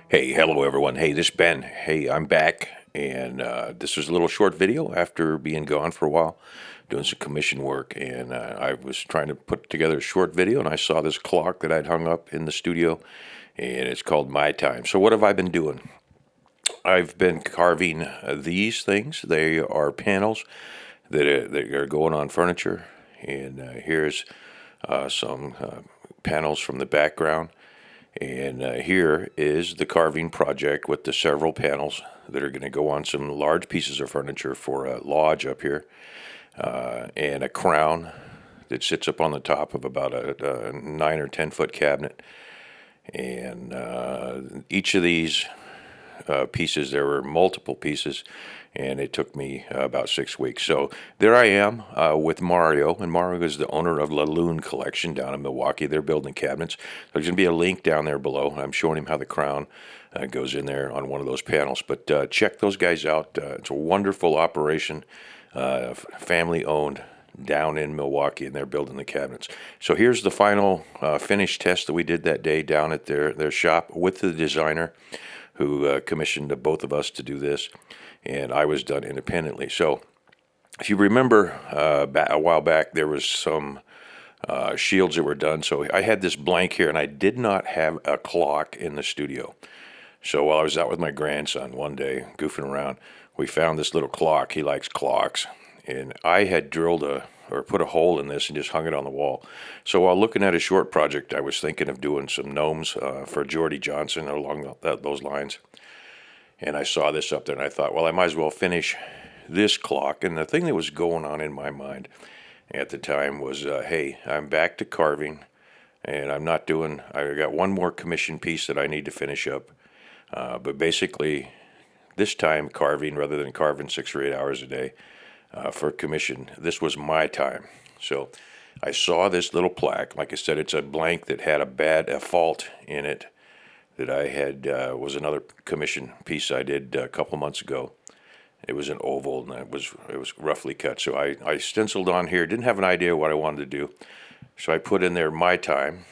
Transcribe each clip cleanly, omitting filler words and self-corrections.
Hey, hello everyone. Hey, this is Ben. Hey, I'm back, and this was a little short video after being gone for a while, doing some commission work, and I was trying to put together a short video, and I saw this clock that I'd hung up in the studio, and it's called My Time. So what have I been doing? I've been carving these things. They are panels that are going on furniture, and here's some panels from the background. And here is the carving project with the several panels that are going to go on some large pieces of furniture for a lodge up here, and a crown that sits up on the top of about a 9 or 10 foot cabinet. And each of these pieces, there were multiple pieces, and it took me about 6 weeks. So there I am with Mario, and Mario is the owner of the Lune collection down in Milwaukee. They're building cabinets. There's going to be a link down there below. I'm showing him how the crown goes in there on one of those panels. But check those guys out. It's a wonderful operation, family owned down in Milwaukee, and they're building the cabinets. So here's the final finish test that we did that day down at their shop with the designer who commissioned both of us to do this, and I was done independently. So if you remember a while back, there was some shields that were done. So I had this blank here, and I did not have a clock in the studio. So while I was out with my grandson one day, goofing around, we found this little clock. He likes clocks. And I had drilled or put a hole in this and just hung it on the wall. So while looking at a short project, I was thinking of doing some gnomes for Geordie Johnson along those lines. And I saw this up there, and I thought, well, I might as well finish this clock. And the thing that was going on in my mind at the time was, hey, I'm back to carving, and I got one more commission piece that I need to finish up. But basically, this time carving rather than carving 6 or 8 hours a day for commission, this was my time. So I saw this little plaque. Like I said, it's a blank that had a fault in it that I had, was another commission piece I did a couple months ago. It was an oval, and it was roughly cut. So I stenciled on here. Didn't have an idea what I wanted to do, so I put in there my time,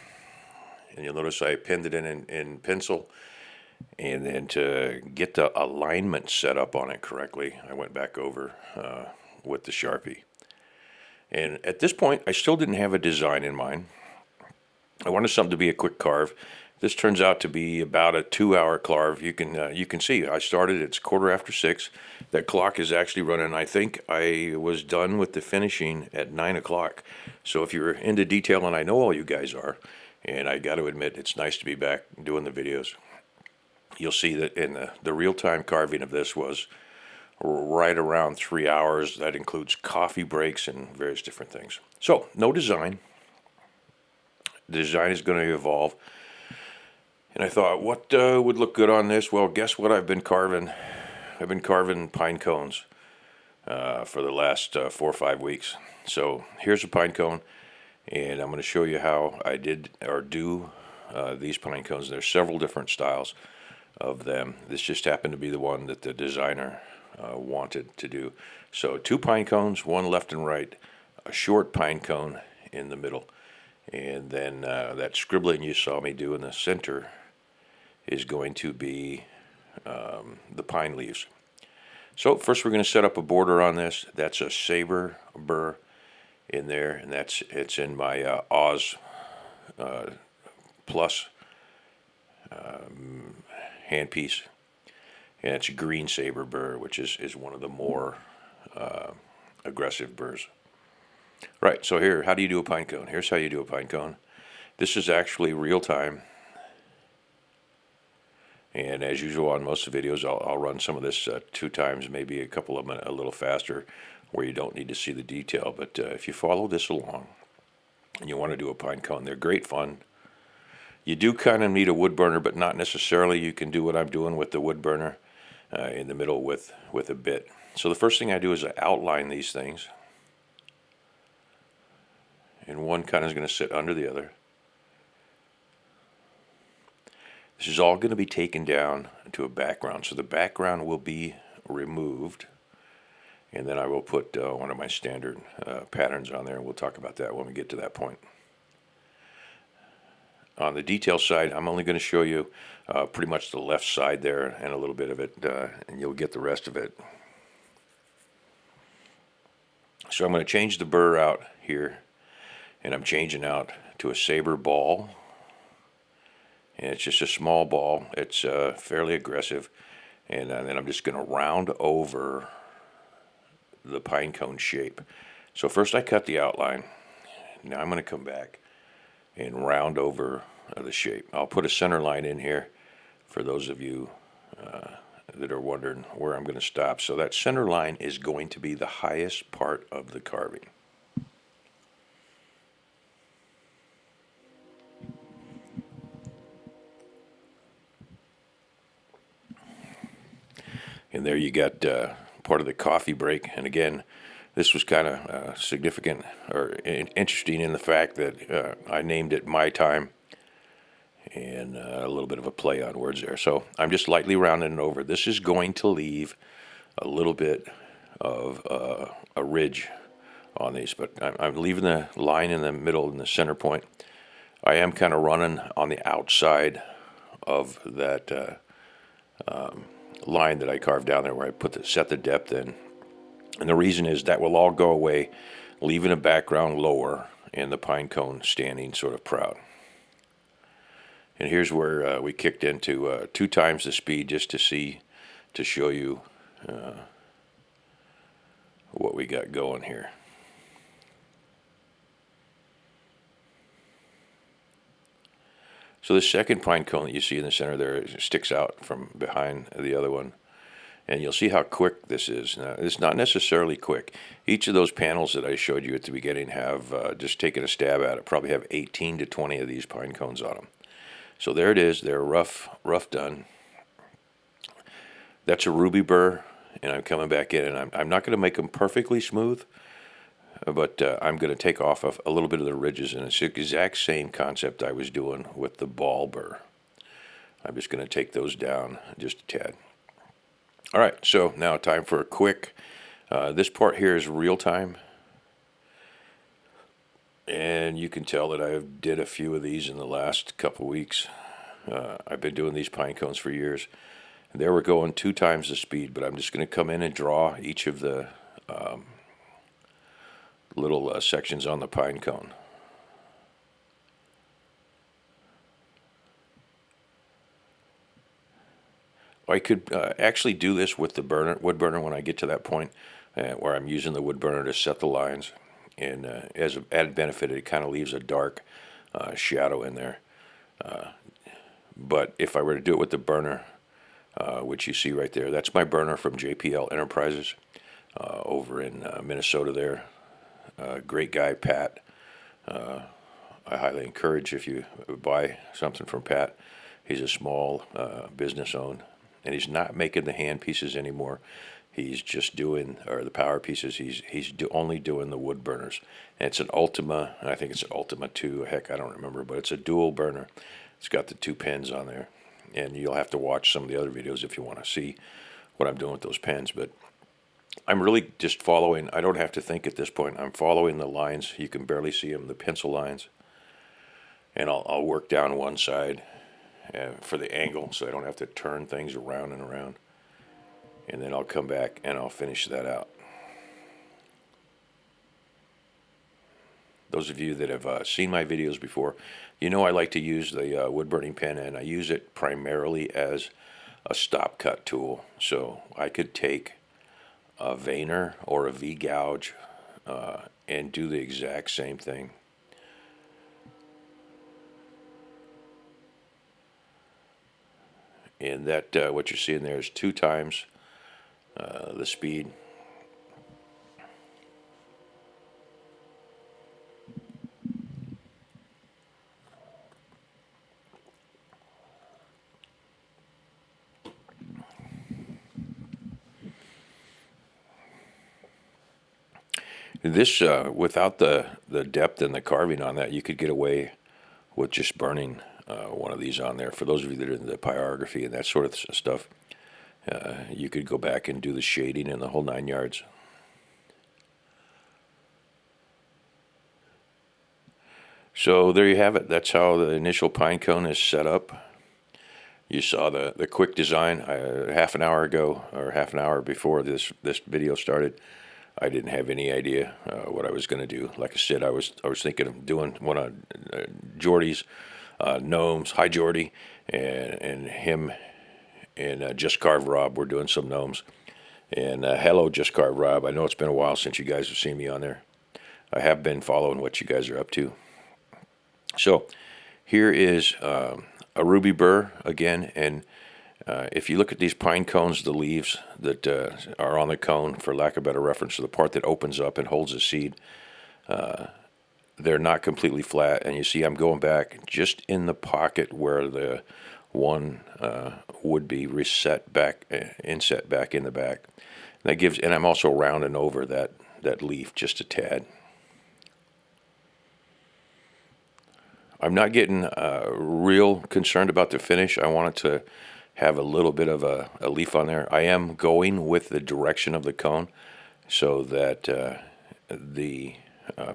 and you'll notice I pinned it in pencil. And then to get the alignment set up on it correctly, I went back over with the Sharpie. And at this point, I still didn't have a design in mind. I wanted something to be a quick carve. This turns out to be about a 2-hour carve. You can see I started. It's 6:15. That clock is actually running. I think I was done with the finishing at 9 o'clock. So if you're into detail, and I know all you guys are, and I got to admit it's nice to be back doing the videos. You'll see that in the real-time carving of this was right around 3 hours. That includes coffee breaks and various different things. So no design. The design is going to evolve. And I thought, what would look good on this? Well, guess what I've been carving? I've been carving pine cones for the last 4 or 5 weeks. So here's a pine cone, and I'm going to show you how I did or do these pine cones. There's several different styles of them. This just happened to be the one that the designer wanted to do. So 2 pine cones, one left and right, a short pine cone in the middle, and then that scribbling you saw me do in the center is going to be the pine leaves. So first we're going to set up a border on this. That's a saber burr in there, and it's in my Oz Plus handpiece, and it's a green saber burr, which is one of the more aggressive burrs. Right, so here, how do you do a pine cone? Here's how you do a pine cone. This is actually real time, and as usual on most of the videos, I'll run some of this 2 times, maybe a couple of them a little faster, where you don't need to see the detail. But if you follow this along and you want to do a pine cone, they're great fun. You do kind of need a wood burner, but not necessarily. You can do what I'm doing with the wood burner in the middle with a bit. So the first thing I do is I outline these things, and one kind of is going to sit under the other. This is all going to be taken down to a background, so the background will be removed, and then I will put one of my standard patterns on there, and we'll talk about that when we get to that point. On the detail side, I'm only going to show you pretty much the left side there and a little bit of it, and you'll get the rest of it. So I'm going to change the burr out here, and I'm changing out to a saber ball. And it's just a small ball. It's fairly aggressive. And then I'm just going to round over the pine cone shape. So first I cut the outline. Now I'm going to come back and round over the shape. I'll put a center line in here for those of you that are wondering where I'm going to stop. So that center line is going to be the highest part of the carving. And there you got part of the coffee break. And again, this was kind of significant or interesting in the fact that I named it My Time, and a little bit of a play on words there. So I'm just lightly rounding it over. This is going to leave a little bit of a ridge on these, but I'm leaving the line in the middle in the center point. I am kind of running on the outside of that line that I carved down there where I set the depth in. And the reason is that will all go away, leaving a background lower and the pine cone standing sort of proud. And here's where we kicked into 2 times the speed just to show you what we got going here. So the second pine cone that you see in the center there sticks out from behind the other one. And you'll see how quick this is. Now, it's not necessarily quick. Each of those panels that I showed you at the beginning have, just taken a stab at it, probably have 18 to 20 of these pine cones on them. So there it is. They're rough done. That's a ruby burr, and I'm coming back in, and I'm not going to make them perfectly smooth, but I'm going to take off a little bit of the ridges, and it's the exact same concept I was doing with the ball burr. I'm just going to take those down just a tad. All right, so now time for a quick, this part here is real time. And you can tell that I did a few of these in the last couple weeks. I've been doing these pine cones for years. And there we're going 2 times the speed, but I'm just going to come in and draw each of the little sections on the pine cone. I could actually do this with the wood burner when I get to that point where I'm using the wood burner to set the lines. And as an added benefit, it kind of leaves a dark shadow in there. But if I were to do it with the burner, which you see right there, that's my burner from JPL Enterprises over in Minnesota there. Great guy, Pat. I highly encourage if you buy something from Pat. He's a small business owned, and he's not making the hand pieces anymore. He's just doing, or the power pieces, he's only doing the wood burners. And it's an Ultima, and I think it's an Ultima 2, heck, I don't remember, but it's a dual burner. It's got the 2 pins on there. And you'll have to watch some of the other videos if you want to see what I'm doing with those pins. But I'm really just following, I don't have to think at this point. I'm following the lines. You can barely see them, the pencil lines. And I'll work down one side for the angle so I don't have to turn things around and around. And then I'll come back and I'll finish that out. Those of you that have seen my videos before, you know I like to use the wood burning pen, and I use it primarily as a stop cut tool. So I could take a veiner or a V-gouge and do the exact same thing. And that what you're seeing there is 2 times the speed. This, without the depth and the carving on that, you could get away with just burning one of these on there. For those of you that are in the pyrography and that sort of stuff, you could go back and do the shading and the whole 9 yards. So there you have it. That's how the initial pine cone is set up. You saw the quick design half an hour ago, or half an hour before this video started. I didn't have any idea what I was going to do. Like I said, I was thinking of doing one of Jordy's gnomes. Hi, Jordy, and him and Just Carve Rob. We're doing some gnomes. And hello, Just Carve Rob. I know it's been a while since you guys have seen me on there. I have been following what you guys are up to. So here is a ruby burr again, and if you look at these pine cones, the leaves that are on the cone, for lack of better reference, to the part that opens up and holds the seed, they're not completely flat. And you see I'm going back just in the pocket where the one would be inset back in the back. That gives, and I'm also rounding over that leaf just a tad. I'm not getting real concerned about the finish. I want it to have a little bit of a leaf on there. I am going with the direction of the cone so that the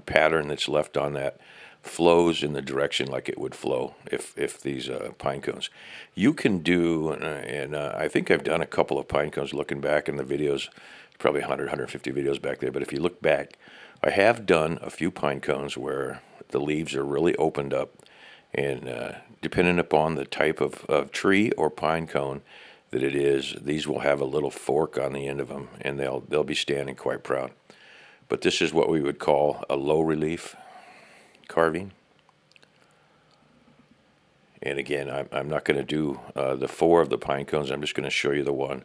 pattern that's left on that flows in the direction like it would flow if these pine cones. You can do, and I think I've done a couple of pine cones looking back in the videos, probably 100, 150 videos back there, but if you look back, I have done a few pine cones where the leaves are really opened up, and depending upon the type of tree or pine cone that it is, these will have a little fork on the end of them, and they'll be standing quite proud. But this is what we would call a low relief carving. And again, I'm not going to do the 4 of the pine cones. I'm just going to show you the one,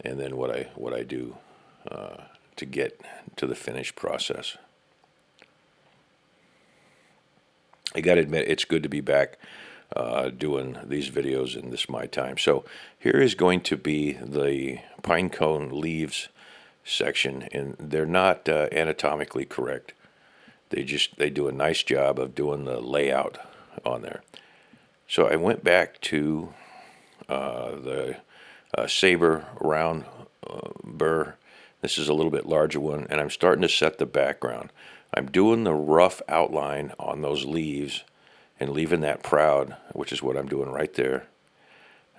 and then what I do to get to the finished process. I got to admit, it's good to be back doing these videos in this my time. So here is going to be the pine cone leaves section, and they're not anatomically correct. They do a nice job of doing the layout on there. So I went back to the saber round burr. This is a little bit larger one, and I'm starting to set the background. I'm doing the rough outline on those leaves and leaving that proud, which is what I'm doing right there.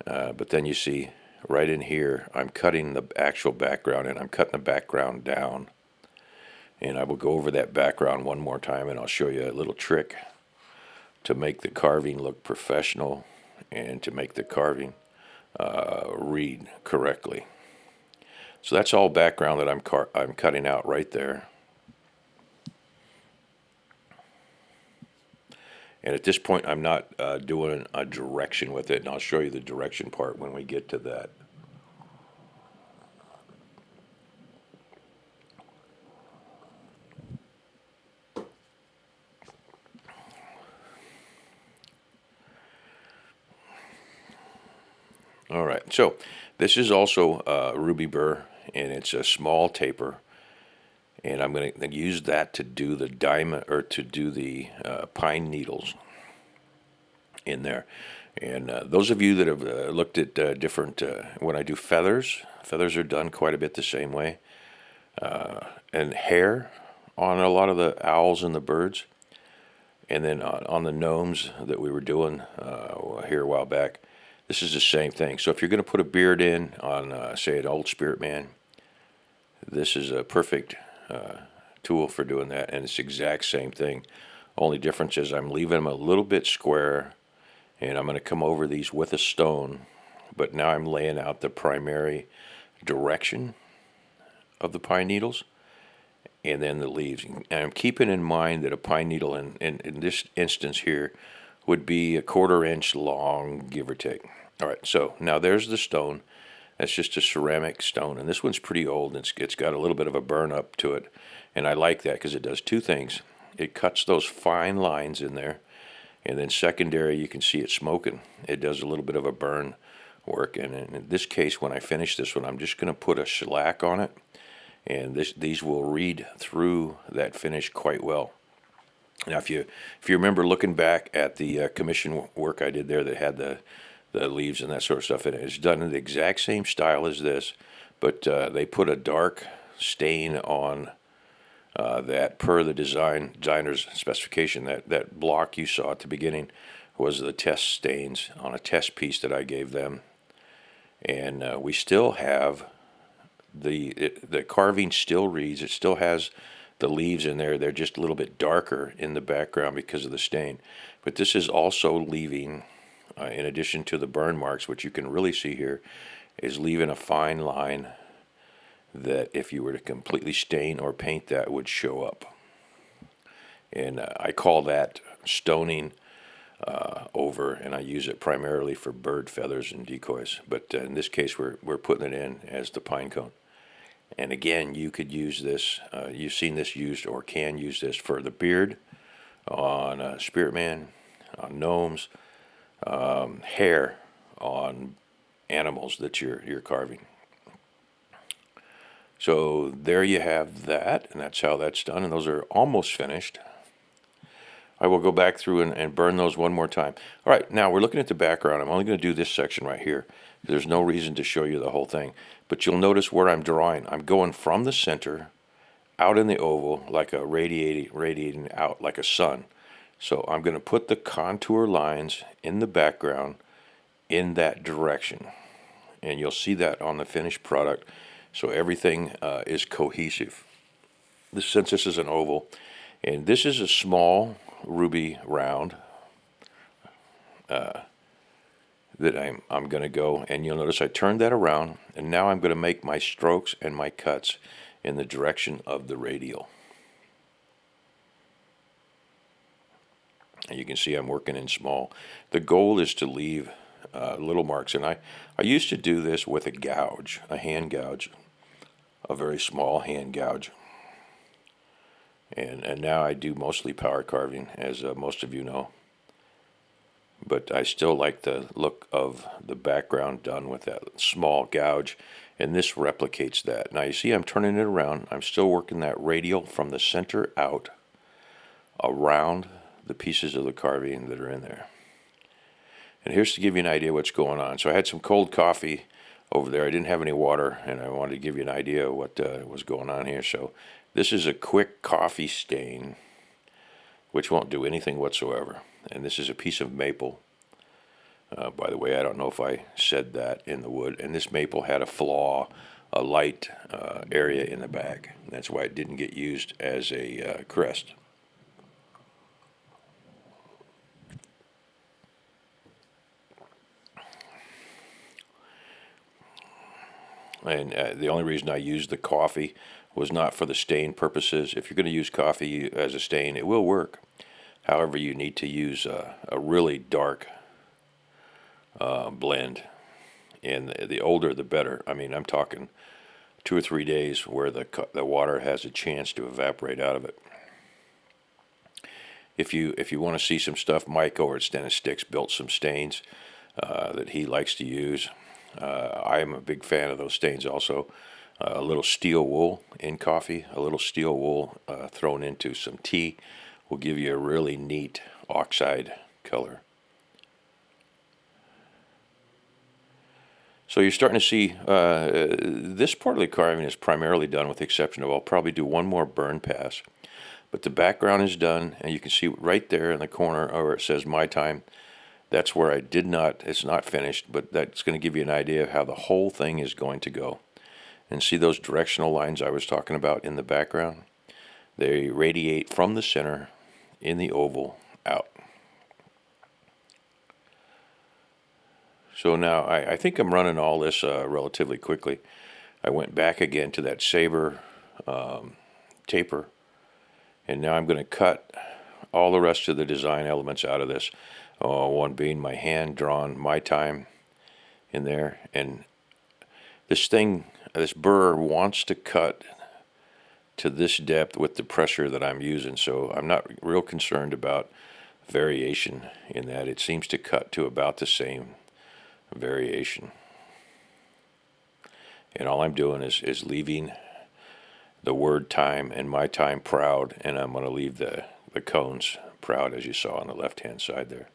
But then you see right in here, I'm cutting the actual background, and I'm cutting the background down. And I will go over that background one more time, and I'll show you a little trick to make the carving look professional and to make the carving read correctly. So that's all background that I'm cutting out right there. And at this point, I'm not doing a direction with it, and I'll show you the direction part when we get to that. All right, so this is also ruby burr, and it's a small taper, and I'm going to use that to do the diamond, or to do the pine needles in there. And those of you that have looked at different, when I do feathers are done quite a bit the same way, and hair on a lot of the owls and the birds, and then on the gnomes that we were doing here a while back. This is the same thing. So if you're going to put a beard in on, say, an old spirit man, this is a perfect tool for doing that, and it's the exact same thing. Only difference is I'm leaving them a little bit square, and I'm going to come over these with a stone, but now I'm laying out the primary direction of the pine needles, and then the leaves. And I'm keeping in mind that a pine needle in this instance here would be a 1/4 inch long, give or take. All right, so now there's the stone. That's just a ceramic stone, and this one's pretty old. It's got a little bit of a burn up to it, and I like that because it does 2 things. It cuts those fine lines in there, and then secondary, you can see it smoking. It does a little bit of a burn work, and in this case, when I finish this one, I'm just going to put a shellac on it, and these will read through that finish quite well. Now, if you remember looking back at the commission work I did there that had the leaves and that sort of stuff in it, it's done in the exact same style as this, but they put a dark stain on that per the designer's specification, that block you saw at the beginning was the test stains on a test piece that I gave them. And we still have the carving still reads. It still has the leaves in there. They're just a little bit darker in the background because of the stain. But this is also leaving, in addition to the burn marks, which you can really see here, is leaving a fine line that if you were to completely stain or paint that would show up. And I call that stoning over, and I use it primarily for bird feathers and decoys. But in this case, we're putting it in as the pine cone. And again, you could use this. You've seen this used, or can use this for the beard, on Spirit Man, on gnomes, hair, on animals that you're carving. So there you have that, and that's how that's done. And those are almost finished. I will go back through and burn those one more time. All right, now we're looking at the background. I'm only going to do this section right here. There's no reason to show you the whole thing. But you'll notice where I'm drawing. I'm going from the center out in the oval like a radiating out like a sun. So I'm going to put the contour lines in the background in that direction. And you'll see that on the finished product. So everything is cohesive. Since this is an oval, and this is a small ruby round that I'm going to go, and you'll notice I turned that around, and now I'm going to make my strokes and my cuts in the direction of the radial. And you can see I'm working in small. The goal is to leave little marks, and I used to do this with a gouge, a hand gouge, a very small hand gouge. And now I do mostly power carving, as most of you know. But I still like the look of the background done with that small gouge, and this replicates that. Now you see I'm turning it around. I'm still working that radial from the center out around the pieces of the carving that are in there. And here's to give you an idea what's going on. So I had some cold coffee over there. I didn't have any water, and I wanted to give you an idea of what was going on here. So this is a quick coffee stain, which won't do anything whatsoever. And this is a piece of maple. By the way, I don't know if I said that in the wood. And this maple had a flaw, a light area in the back. That's why it didn't get used as a crest. And the only reason I used the coffee was not for the stain purposes. If you're going to use coffee as a stain, it will work. However, you need to use a really dark blend, and the older the better. I mean, I'm talking 2 or 3 days where the water has a chance to evaporate out of it. If you want to see some stuff, Mike over at Stennis Sticks built some stains that he likes to use. I am a big fan of those stains also. A little steel wool in coffee, a little steel wool thrown into some tea will give you a really neat oxide color. So you're starting to see this part of the carving is primarily done, with the exception of I'll probably do one more burn pass. But the background is done, and you can see right there in the corner where it says My Time. That's where I did not, it's not finished, but that's going to give you an idea of how the whole thing is going to go. And see those directional lines I was talking about in the background? They radiate from the center in the oval out. So now I think I'm running all this relatively quickly. I went back again to that saber taper, and now I'm going to cut all the rest of the design elements out of this. One being my hand-drawn My Time in there. And this burr wants to cut to this depth with the pressure that I'm using, so I'm not real concerned about variation in that. It seems to cut to about the same variation. And all I'm doing is leaving the word time and My Time proud, and I'm going to leave the cones proud, as you saw on the left-hand side there.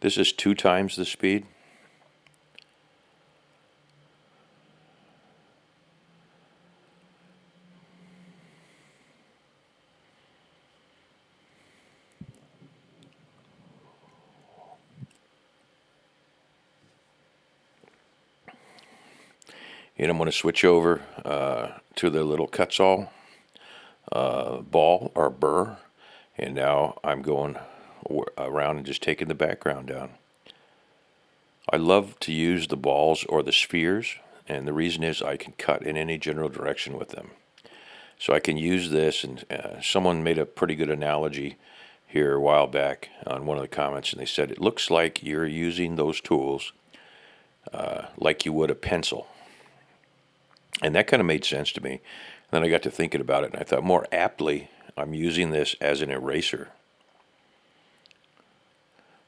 This is 2 times the speed. And I'm going to switch over to the little cut-saw ball or burr. And now I'm going around and just taking the background down. I love to use the balls or the spheres, and the reason is I can cut in any general direction with them. So I can use this, and someone made a pretty good analogy here a while back on one of the comments, and they said it looks like you're using those tools like you would a pencil. And that kind of made sense to me. And then I got to thinking about it, and I thought more aptly, I'm using this as an eraser.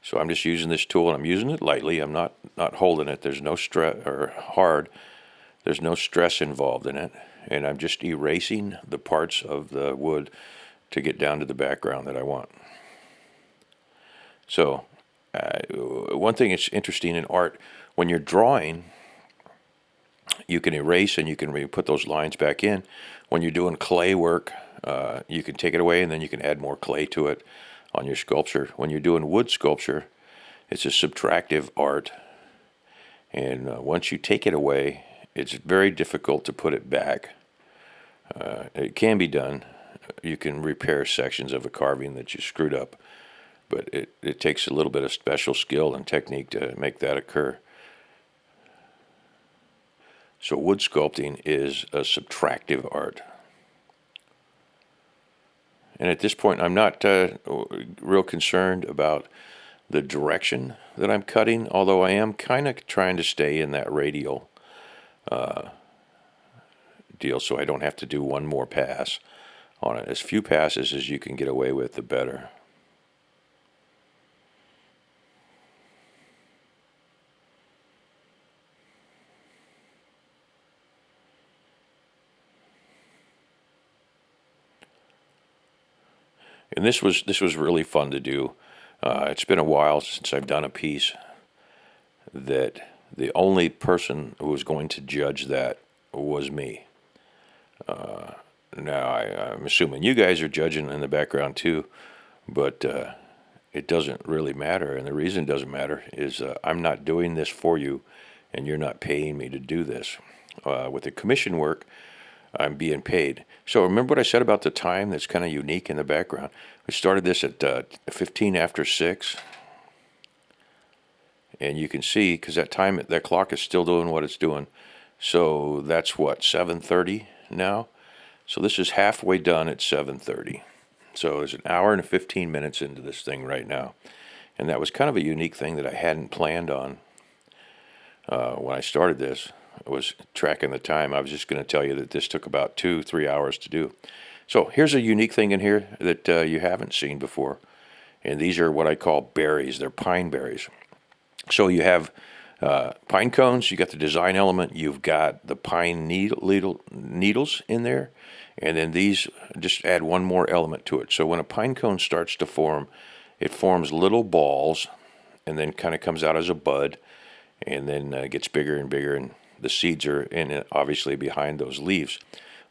So I'm just using this tool, and I'm using it lightly. I'm not holding it. There's no stress, or hard. There's no stress involved in it. And I'm just erasing the parts of the wood to get down to the background that I want. So one thing that's interesting in art, when you're drawing, you can erase and you can put those lines back in. When you're doing clay work, you can take it away and then you can add more clay to it on your sculpture. When you're doing wood sculpture, it's a subtractive art. And once you take it away, it's very difficult to put it back. It can be done. You can repair sections of a carving that you screwed up, but it takes a little bit of special skill and technique to make that occur. So wood sculpting is a subtractive art. And at this point, I'm not real concerned about the direction that I'm cutting, although I am kind of trying to stay in that radial deal so I don't have to do one more pass on it. As few passes as you can get away with, the better. And this was really fun to do. It's been a while since I've done a piece that the only person who was going to judge that was me. Now, I'm assuming you guys are judging in the background too, but it doesn't really matter. And the reason it doesn't matter is I'm not doing this for you, and you're not paying me to do this. With the commission work, I'm being paid. So remember what I said about the time that's kind of unique in the background? We started this at 15 after 6. And you can see, because that clock is still doing what it's doing. So that's what, 7:30 now? So this is halfway done at 7:30. So it's an hour and 15 minutes into this thing right now. And that was kind of a unique thing that I hadn't planned on when I started this. I was tracking the time. I was just going to tell you that this took about 2-3 hours to do. So here's a unique thing in here that you haven't seen before. And these are what I call berries. They're pine berries. So you have pine cones, you got the design element, you've got the pine needles in there, and then these just add one more element to it. So when a pine cone starts to form, it forms little balls and then kind of comes out as a bud and then gets bigger and bigger, and the seeds are in it, obviously behind those leaves.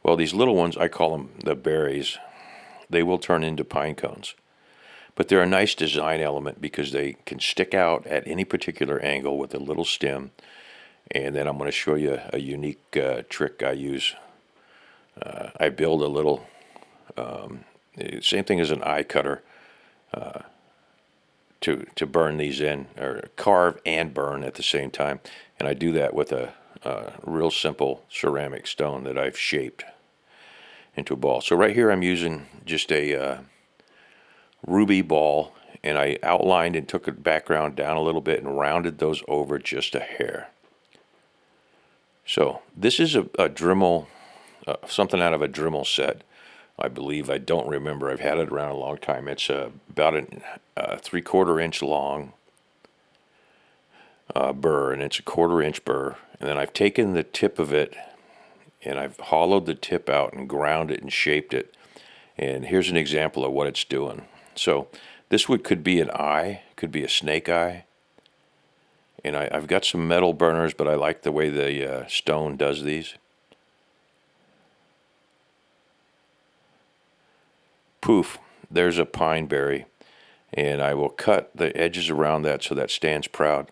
Well, these little ones, I call them the berries, they will turn into pine cones. But they're a nice design element because they can stick out at any particular angle with a little stem. And then I'm going to show you a unique trick I use. I build a little, same thing as an eye cutter, to burn these in, or carve and burn at the same time. And I do that with a real simple ceramic stone that I've shaped into a ball. So right here I'm using just a ruby ball, and I outlined and took the background down a little bit and rounded those over just a hair. So this is a Dremel, something out of a Dremel set, I believe. I don't remember. I've had it around a long time. It's about a 3/4 inch long burr, and it's a 1/4 inch burr. And then I've taken the tip of it and I've hollowed the tip out and ground it and shaped it. And here's an example of what it's doing. So this could be an eye, could be a snake eye. And I've got some metal burners, but I like the way the stone does these. Poof, there's a pine berry. And I will cut the edges around that so that stands proud,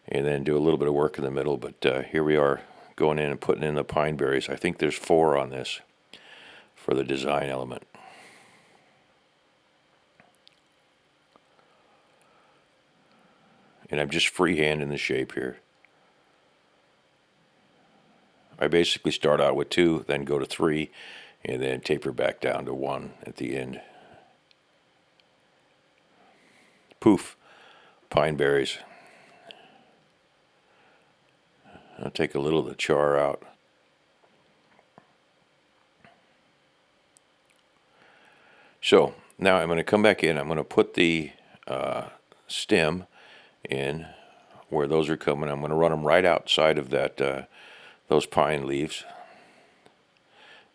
and then do a little bit of work in the middle. But here we are going in and putting in the pine berries. I think there's 4 on this for the design element. And I'm just freehanding the shape here. I basically start out with 2, then go to 3, and then taper back down to 1 at the end. Poof, pine berries. I'll take a little of the char out. So now I'm going to come back in. I'm going to put the stem in where those are coming. I'm going to run them right outside of that those pine leaves.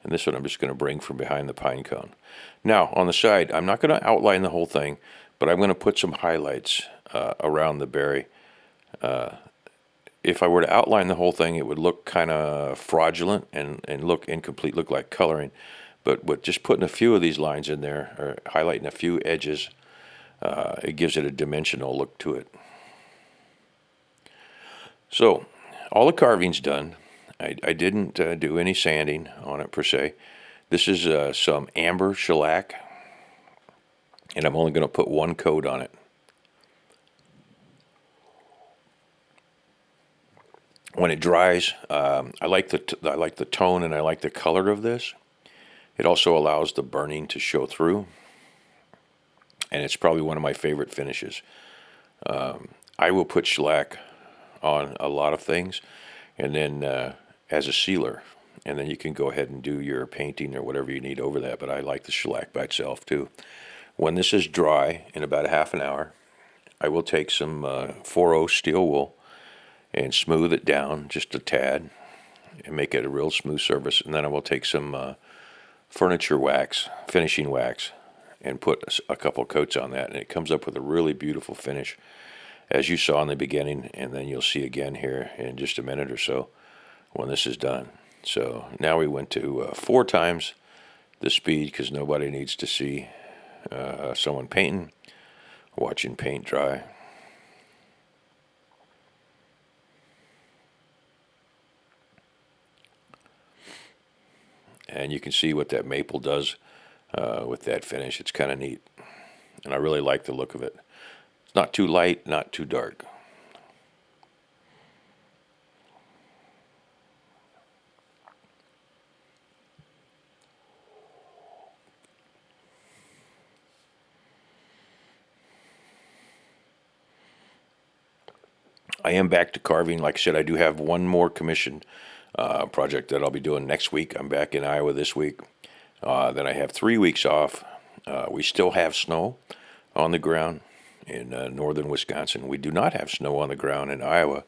And this one I'm just going to bring from behind the pine cone. Now on the side, I'm not going to outline the whole thing, but I'm going to put some highlights around the berry. If I were to outline the whole thing, it would look kind of fraudulent and look incomplete, look like coloring. But with just putting a few of these lines in there, or highlighting a few edges, it gives it a dimensional look to it. So all the carving's done. I didn't do any sanding on it per se. This is some amber shellac, and I'm only going to put 1 coat on it. When it dries, I like the tone and I like the color of this. It also allows the burning to show through, and it's probably one of my favorite finishes. I will put shellac on a lot of things, and then as a sealer, and then you can go ahead and do your painting or whatever you need over that, but I like the shellac by itself too. When this is dry, in about a half an hour, I will take some 4/0 steel wool and smooth it down just a tad and make it a real smooth surface, and then I will take some furniture wax, finishing wax, and put a couple coats on that, and it comes up with a really beautiful finish, as you saw in the beginning, and then you'll see again here in just a minute or so when this is done. So now we went to 4 times the speed because nobody needs to see someone painting, watching paint dry. And you can see what that maple does with that finish. It's kind of neat. And I really like the look of it. It's not too light, not too dark. I am back to carving. Like I said, I do have one more commission project that I'll be doing next week. I'm back in Iowa this week. Then I have 3 weeks off. We still have snow on the ground in northern Wisconsin. We do not have snow on the ground in Iowa,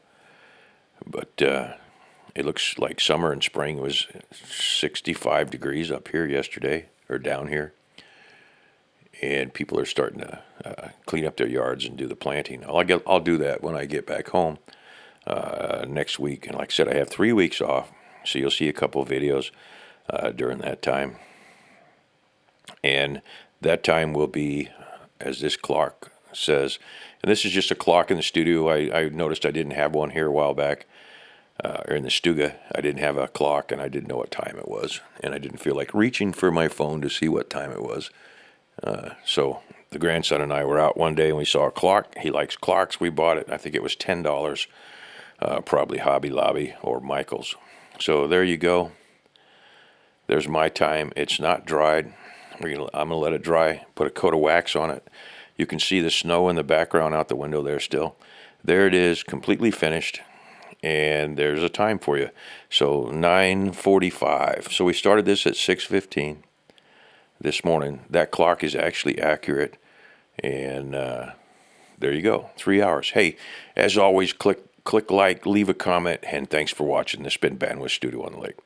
but it looks like summer and spring. It was 65 degrees up here yesterday, or down here, and people are starting to clean up their yards and do the planting. I'll do that when I get back home next week. And like I said, I have 3 weeks off, so you'll see a couple of videos during that time. And that time will be, as this clock says, and this is just a clock in the studio. I noticed I didn't have one here a while back, or in the stuga. I didn't have a clock, and I didn't know what time it was, and I didn't feel like reaching for my phone to see what time it was. So the grandson and I were out one day, and we saw a clock. He likes clocks. We bought it. I think it was $10, probably Hobby Lobby or Michael's. So there you go. There's my time. It's not dried. I'm going to let it dry, put a coat of wax on it. You can see the snow in the background out the window there still. There it is, completely finished, and there's a time for you. So 9:45. So we started this at 6:15 this morning. That clock is actually accurate, and there you go, 3 hours. Hey, as always, click like, leave a comment, and thanks for watching. This has been Ben with Studio on the Lake.